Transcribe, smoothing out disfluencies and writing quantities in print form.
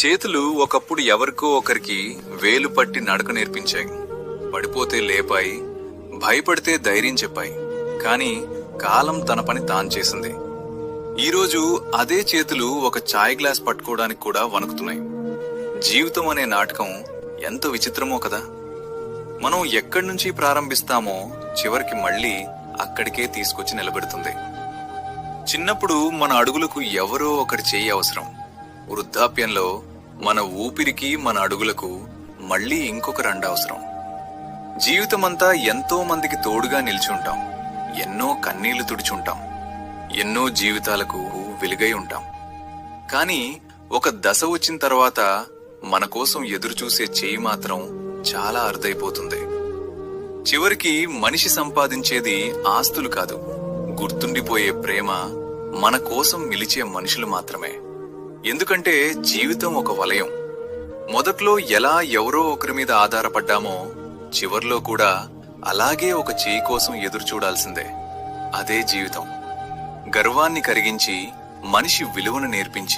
చేతులు ఒకప్పుడు ఎవరికో ఒకరికి వేలు పట్టి నడక నేర్పించాయి. పడిపోతే లేపాయి, భయపడితే ధైర్యం చెప్పాయి. కాని కాలం తన పని తాను చేసింది. ఈరోజు అదే చేతులు ఒక చాయ్ గ్లాస్ పట్టుకోవడానికి కూడా వణుకుతున్నాయి. జీవితం అనే నాటకం ఎంత విచిత్రమో కదా. మనం ఎక్కడి నుంచి ప్రారంభిస్తామో చివరికి మళ్లీ అక్కడికే తీసుకొచ్చి నిలబెడుతుంది. చిన్నప్పుడు మన అడుగులకు ఎవరో ఒకరి చేయి అవసరం. వృద్ధాప్యంలో మన ఊపిరికి మన అడుగులకు మళ్లీ ఇంకొక రండ అవసరం. జీవితమంతా ఎంతో మందికి తోడుగా నిలిచుంటాం. ఎన్నో కన్నీళ్లు తుడిచుంటాం. ఎన్నో జీవితాలకు వెలుగై ఉంటాం. కాని ఒక దశ వచ్చిన తర్వాత మన కోసం ఎదురు చూసే చేయి మాత్రం చాలా అరుదైపోతుంది. చివరికి మనిషి సంపాదించేది ఆస్తులు కాదు, గుర్తుండిపోయే ప్రేమ, మన కోసం నిలిచే మనుషులు మాత్రమే. ఎందుకంటే జీవితం ఒక వలయం. మొదట్లో ఎలా ఎవరో ఒకరి మీద ఆధారపడ్డామో చివర్లో కూడా అలాగే ఒక చేయి కోసం ఎదురు చూడాల్సిందే. అదే జీవితం. గర్వాన్ని కరిగించి మనిషి విలువను నేర్పించే